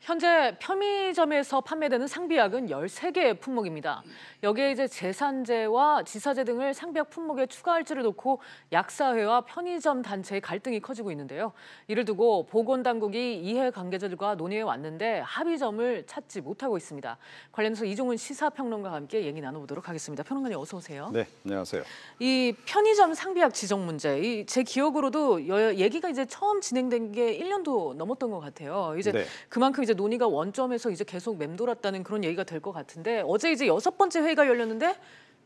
현재 편의점에서 판매되는 상비약은 13개의 품목입니다. 여기에 이제 제산제와 지사제 등을 상비약 품목에 추가할지를 놓고 약사회와 편의점 단체의 갈등이 커지고 있는데요. 이를 두고 보건당국이 이해관계자들과 논의해 왔는데 합의점을 찾지 못하고 있습니다. 관련해서 이종훈 시사평론가와 함께 얘기 나눠보도록 하겠습니다. 평론가님 어서 오세요. 네, 안녕하세요. 이 편의점 상비약 지정 문제, 제 기억으로도 얘기가 이제 처음 진행된 게 1년도 넘었던 것 같아요. 이제 네. 그만큼 이제 논의가 원점에서 이제 계속 맴돌았다는 그런 얘기가 될 것 같은데 어제 이제 6번째 회의가 열렸는데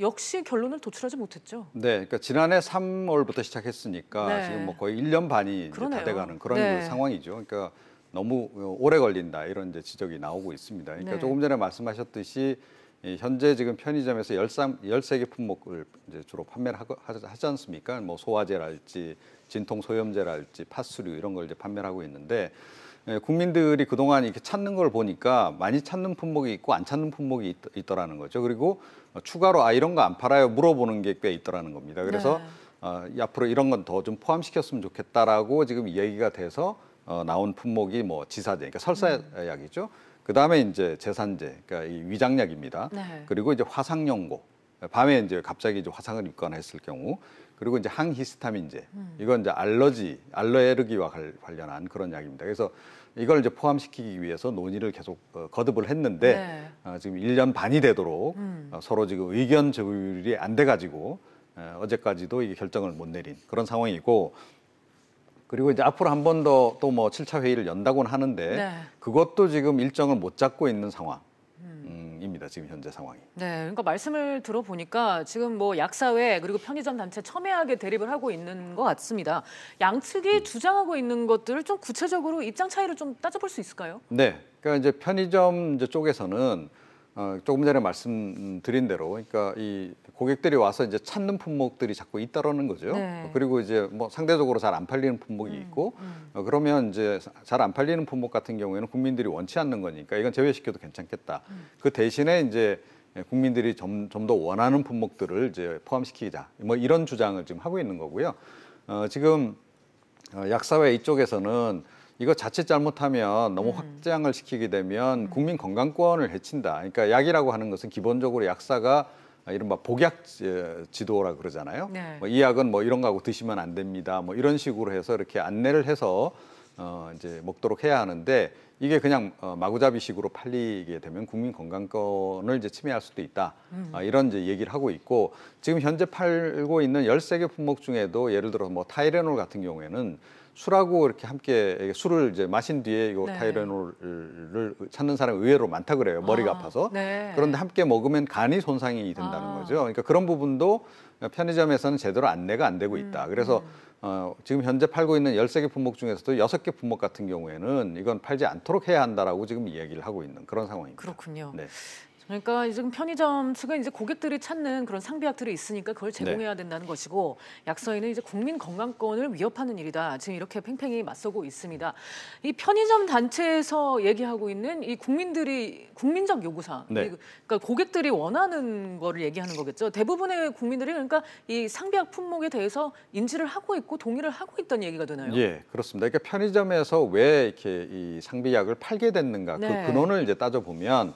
역시 결론을 도출하지 못했죠. 네, 그러니까 지난해 3월부터 시작했으니까 네. 지금 뭐 거의 1년 반이 이제 다 돼가는 그런 그 상황이죠. 그러니까 너무 오래 걸린다 이런 이제 지적이 나오고 있습니다. 그러니까 조금 전에 말씀하셨듯이 현재 지금 편의점에서 13개 품목을 이제 주로 판매를 하지 않습니까? 뭐 소화제랄지 진통 소염제랄지 팥수류 이런 걸 이제 판매를 하고 있는데 국민들이 그동안 이렇게 찾는 걸 보니까 많이 찾는 품목이 있고 안 찾는 품목이 있더라는 거죠. 그리고 추가로 이런 거 안 팔아요 물어보는 게 꽤 있더라는 겁니다. 그래서 앞으로 이런 건 더 좀 포함시켰으면 좋겠다라고 지금 얘기가 돼서 나온 품목이 뭐 지사제, 그러니까 설사약이죠. 그다음에 이제 제산제, 그러니까 이 위장약입니다. 네. 그리고 이제 화상연고, 밤에 이제 갑자기 이제 화상을 입거나 했을 경우, 그리고 이제 항히스타민제, 이건 이제 알레르기와 관련한 그런 약입니다. 그래서 이걸 이제 포함시키기 위해서 논의를 계속 거듭을 했는데 지금 1년 반이 되도록 서로 지금 의견 조율이 안 돼가지고 어제까지도 이게 결정을 못 내린 그런 상황이고. 그리고 이제 앞으로 한 번 더 또 뭐 7차 회의를 연다고는 하는데 그것도 지금 일정을 못 잡고 있는 상황입니다. 지금 현재 상황이. 네, 그러니까 말씀을 들어보니까 지금 뭐 약사회 그리고 편의점 단체 첨예하게 대립을 하고 있는 것 같습니다. 양측이 주장하고 있는 것들을 좀 구체적으로 입장 차이를 좀 따져볼 수 있을까요? 네, 그러니까 이제 편의점 쪽에서는 조금 전에 말씀드린 대로, 그러니까 이 고객들이 와서 이제 찾는 품목들이 자꾸 있다라는 거죠. 네. 그리고 이제 뭐 상대적으로 잘 안 팔리는 품목이 있고, 그러면 이제 잘 안 팔리는 품목 같은 경우에는 국민들이 원치 않는 거니까 이건 제외시켜도 괜찮겠다. 그 대신에 이제 국민들이 좀 더 원하는 품목들을 이제 포함시키자. 뭐 이런 주장을 지금 하고 있는 거고요. 지금 약사회 이쪽에서는 이거 자칫 잘못하면 너무 확장을 시키게 되면 국민 건강권을 해친다. 그러니까 약이라고 하는 것은 기본적으로 약사가 이른바 복약 지도라 그러잖아요. 네. 이 약은 뭐 이런 거 하고 드시면 안 됩니다. 뭐 이런 식으로 해서 이렇게 안내를 해서 이제 먹도록 해야 하는데 이게 그냥 마구잡이식으로 팔리게 되면 국민 건강권을 이제 침해할 수도 있다. 이런 이제 얘기를 하고 있고 지금 현재 팔고 있는 13개 품목 중에도 예를 들어 뭐 타이레놀 같은 경우에는 술하고 이렇게 함께 술을 이제 마신 뒤에 이 타이레놀을 찾는 사람이 의외로 많다 그래요. 머리가 아파서. 그런데 함께 먹으면 간이 손상이 된다는 거죠. 그러니까 그런 부분도 편의점에서는 제대로 안내가 안 되고 있다. 그래서 지금 현재 팔고 있는 13개 품목 중에서도 6개 품목 같은 경우에는 이건 팔지 않도록 해야 한다라고 지금 이야기를 하고 있는 그런 상황입니다. 그렇군요. 네. 그러니까 지금 편의점 측은 이제 고객들이 찾는 그런 상비약들이 있으니까 그걸 제공해야 된다는 것이고 약사회는 이제 국민 건강권을 위협하는 일이다. 지금 이렇게 팽팽히 맞서고 있습니다. 이 편의점 단체에서 얘기하고 있는 이 국민적 요구사항, 그러니까 고객들이 원하는 거를 얘기하는 거겠죠. 대부분의 국민들이 그러니까 이 상비약 품목에 대해서 인지를 하고 있고 동의를 하고 있다는 얘기가 되나요? 예, 그렇습니다. 그러니까 편의점에서 왜 이렇게 이 상비약을 팔게 됐는가 그 근원을 이제 따져보면.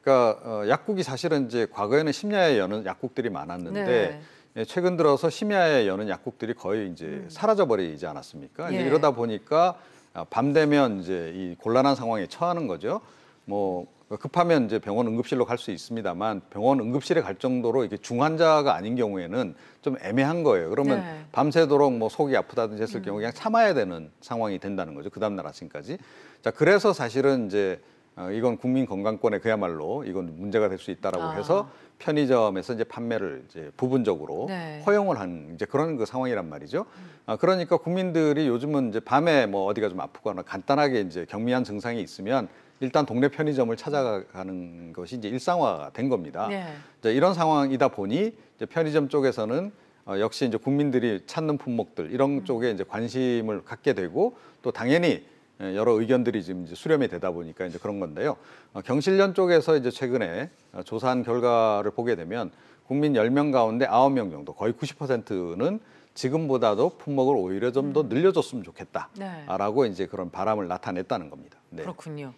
그러니까 약국이 사실은 이제 과거에는 심야에 여는 약국들이 많았는데 최근 들어서 심야에 여는 약국들이 거의 이제 사라져 버리지 않았습니까? 이제 이러다 보니까 밤 되면 이제 이 곤란한 상황에 처하는 거죠. 뭐 급하면 이제 병원 응급실로 갈 수 있습니다만 병원 응급실에 갈 정도로 이게 중환자가 아닌 경우에는 좀 애매한 거예요. 그러면 밤새도록 뭐 속이 아프다든지 했을 경우 그냥 참아야 되는 상황이 된다는 거죠. 그 다음날 아침까지. 자, 그래서 사실은 이제 이건 국민 건강권에 그야말로 이건 문제가 될 수 있다라고 해서 편의점에서 이제 판매를 이제 부분적으로 허용을 한 이제 그런 그 상황이란 말이죠. 그러니까 국민들이 요즘은 이제 밤에 뭐 어디가 좀 아프거나 간단하게 이제 경미한 증상이 있으면 일단 동네 편의점을 찾아가는 것이 이제 일상화가 된 겁니다. 이제 이런 상황이다 보니 이제 편의점 쪽에서는 역시 이제 국민들이 찾는 품목들 이런 쪽에 이제 관심을 갖게 되고 또 당연히 여러 의견들이 지금 이제 수렴이 되다 보니까 이제 그런 건데요. 경실련 쪽에서 이제 최근에 조사한 결과를 보게 되면 국민 10명 가운데 9명 정도, 거의 90%는 지금보다도 품목을 오히려 좀 더 늘려줬으면 좋겠다라고 네. 이제 그런 바람을 나타냈다는 겁니다. 네. 그렇군요.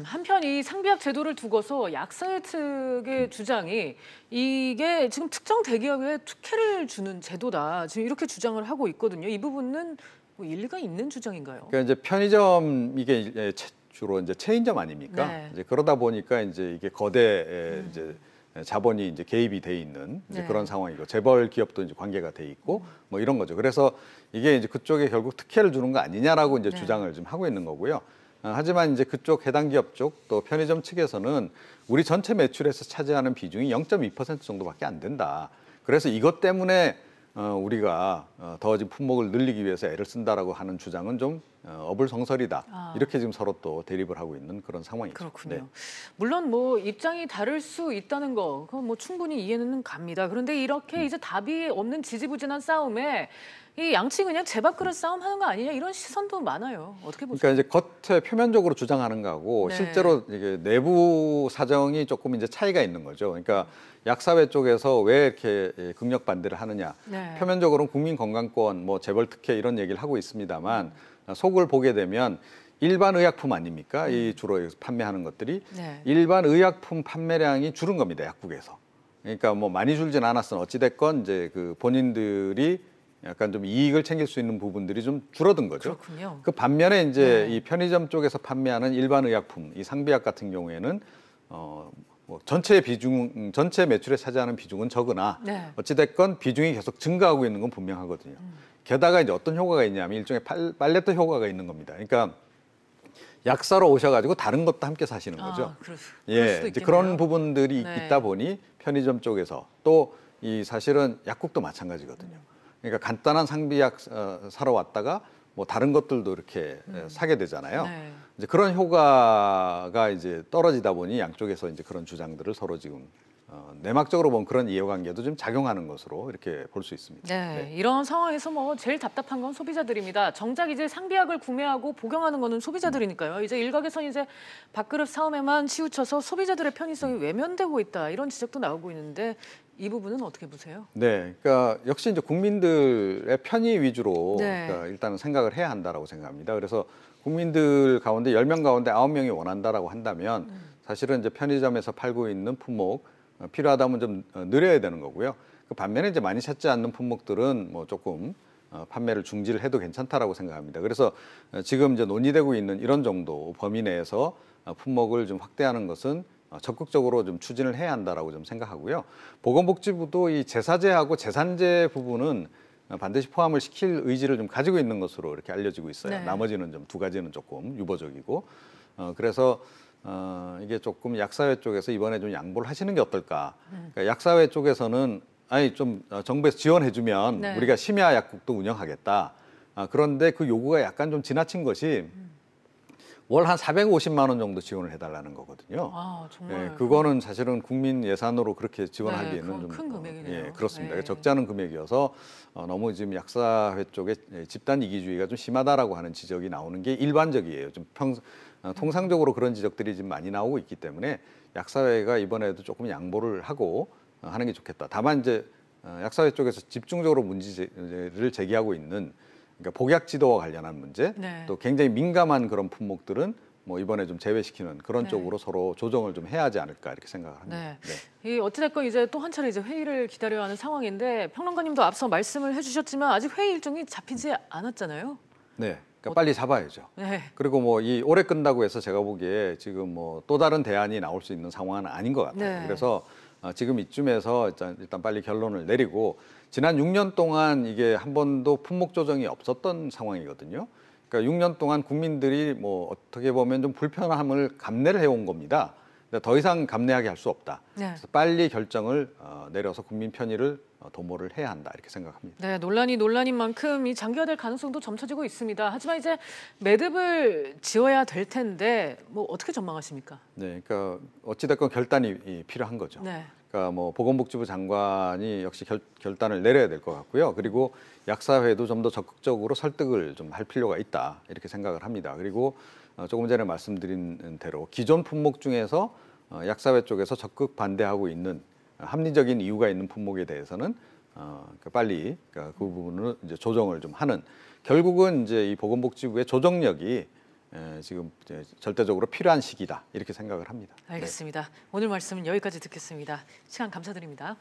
한편 이 상비약 제도를 두고서 약사회 측의 주장이 이게 지금 특정 대기업에 특혜를 주는 제도다. 지금 이렇게 주장을 하고 있거든요. 이 부분은 뭐 일리가 있는 주장인가요? 그러니까 이제 편의점 이게 주로 이제 체인점 아닙니까? 네. 이제 그러다 보니까 이제 이게 거대 이제 자본이 이제 개입이 돼 있는 이제 네. 그런 상황이고 재벌 기업도 이제 관계가 돼 있고 뭐 이런 거죠. 그래서 이게 이제 그쪽에 결국 특혜를 주는 거 아니냐라고 이제 네. 주장을 좀 하고 있는 거고요. 하지만 이제 그쪽 해당 기업 쪽 또 편의점 측에서는 우리 전체 매출에서 차지하는 비중이 0.2% 정도밖에 안 된다. 그래서 이것 때문에 우리가 더 지금 품목을 늘리기 위해서 애를 쓴다라고 하는 주장은 좀 어불성설이다. 이렇게 지금 서로 또 대립을 하고 있는 그런 상황이죠. 그렇군요. 네. 물론 뭐 입장이 다를 수 있다는 거, 그건 뭐 충분히 이해는 갑니다. 그런데 이렇게 이제 답이 없는 지지부진한 싸움에 이 양측 그냥 제밥그릇 싸움하는 거 아니냐 이런 시선도 많아요. 어떻게 보세요? 그러니까 이제 겉에 표면적으로 주장하는 거하고 네. 실제로 이게 내부 사정이 조금 이제 차이가 있는 거죠. 그러니까 약사회 쪽에서 왜 이렇게 극력 반대를 하느냐. 네. 표면적으로는 국민건강권, 뭐 재벌 특혜 이런 얘기를 하고 있습니다만 속을 보게 되면 일반 의약품 아닙니까? 이 주로 판매하는 것들이 네. 일반 의약품 판매량이 줄은 겁니다. 약국에서. 그러니까 뭐 많이 줄진 않았으나 어찌됐건 이제 그 본인들이 약간 좀 이익을 챙길 수 있는 부분들이 좀 줄어든 거죠. 그렇군요. 그 반면에 이제 네. 이 편의점 쪽에서 판매하는 일반 의약품, 이 상비약 같은 경우에는 뭐 전체 비중, 전체 매출에 차지하는 비중은 적으나 네. 어찌됐건 비중이 계속 증가하고 있는 건 분명하거든요. 게다가 이제 어떤 효과가 있냐면 일종의 빨래터 효과가 있는 겁니다. 그러니까 약사로 오셔가지고 다른 것도 함께 사시는 거죠. 그럴 예, 수도 이제 있겠네요. 그런 부분들이 네. 있다 보니 편의점 쪽에서 또 이 사실은 약국도 마찬가지거든요. 그러니까 간단한 상비약 사러 왔다가 뭐 다른 것들도 이렇게 사게 되잖아요. 네. 이제 그런 효과가 이제 떨어지다 보니 양쪽에서 이제 그런 주장들을 서로 지금 내막적으로 보면 그런 이해관계도 좀 작용하는 것으로 이렇게 볼 수 있습니다. 네, 이런 상황에서 뭐 제일 답답한 건 소비자들입니다. 정작 이제 상비약을 구매하고 복용하는 거는 소비자들이니까요. 이제 일각에서는 이제 밥그릇 싸움에만 치우쳐서 소비자들의 편의성이 외면되고 있다 이런 지적도 나오고 있는데 이 부분은 어떻게 보세요? 네, 그러니까 역시 이제 국민들의 편의 위주로 네. 그러니까 일단은 생각을 해야 한다라고 생각합니다. 그래서 국민들 가운데 10명 가운데 9명이 원한다라고 한다면 사실은 이제 편의점에서 팔고 있는 품목 필요하다면 좀 늘려야 되는 거고요. 그 반면에 이제 많이 찾지 않는 품목들은 뭐 조금 판매를 중지를 해도 괜찮다라고 생각합니다. 그래서 지금 이제 논의되고 있는 이런 정도 범위 내에서 품목을 좀 확대하는 것은 적극적으로 좀 추진을 해야 한다라고 좀 생각하고요. 보건복지부도 이 제사제하고 제산제 부분은 반드시 포함을 시킬 의지를 좀 가지고 있는 것으로 이렇게 알려지고 있어요. 네. 나머지는 좀 두 가지는 조금 유보적이고 그래서 이게 조금 약사회 쪽에서 이번에 좀 양보를 하시는 게 어떨까? 그러니까 약사회 쪽에서는 아니 좀 정부에서 지원해주면 네. 우리가 심야 약국도 운영하겠다. 그런데 그 요구가 약간 좀 지나친 것이 월 한 450만 원 정도 지원을 해달라는 거거든요. 정말. 예, 그거는 사실은 국민 예산으로 그렇게 네, 지원하기에는 그건 좀 큰 금액이네요. 예, 그렇습니다. 네. 적지 않은 금액이어서 너무 지금 약사회 쪽에 집단 이기주의가 좀 심하다라고 하는 지적이 나오는 게 일반적이에요. 좀 통상적으로 그런 지적들이 지금 많이 나오고 있기 때문에 약사회가 이번에도 조금 양보를 하고 하는 게 좋겠다. 다만 이제 약사회 쪽에서 집중적으로 문제를 제기하고 있는 그러니까 복약 지도와 관련한 문제, 네. 또 굉장히 민감한 그런 품목들은 뭐 이번에 좀 제외시키는 그런 네. 쪽으로 서로 조정을 좀 해야 하지 않을까 이렇게 생각을 합니다. 네. 네. 이 어찌됐건 이제 또 한 차례 이제 회의를 기다려야 하는 상황인데 평론가님도 앞서 말씀을 해주셨지만 아직 회의 일정이 잡히지 않았잖아요. 네. 그러니까 빨리 잡아야죠. 네. 그리고 뭐 이 올해 끝나고 해서 제가 보기에 지금 뭐 또 다른 대안이 나올 수 있는 상황은 아닌 것 같아요. 네. 그래서 지금 이쯤에서 일단 빨리 결론을 내리고 지난 6년 동안 이게 한 번도 품목 조정이 없었던 상황이거든요. 그러니까 6년 동안 국민들이 뭐 어떻게 보면 좀 불편함을 감내를 해온 겁니다. 근데 더 이상 감내하게 할 수 없다. 네. 그래서 빨리 결정을 내려서 국민 편의를 도모를 해야 한다 이렇게 생각합니다. 네, 논란이 논란인 만큼 이 장기화될 가능성도 점쳐지고 있습니다. 하지만 이제 매듭을 지어야 될 텐데 뭐 어떻게 전망하십니까? 네, 그러니까 어찌됐건 결단이 필요한 거죠. 네. 그러니까 뭐 보건복지부 장관이 역시 결단을 내려야 될 것 같고요. 그리고 약사회도 좀 더 적극적으로 설득을 좀 할 필요가 있다 이렇게 생각을 합니다. 그리고 조금 전에 말씀드린 대로 기존 품목 중에서 약사회 쪽에서 적극 반대하고 있는 합리적인 이유가 있는 품목에 대해서는 빨리 그 부분을 이제 조정을 좀 하는 결국은 이제 이 보건복지부의 조정력이 지금 이제 절대적으로 필요한 시기다 이렇게 생각을 합니다. 알겠습니다. 오늘 말씀은 여기까지 듣겠습니다. 시간 감사드립니다.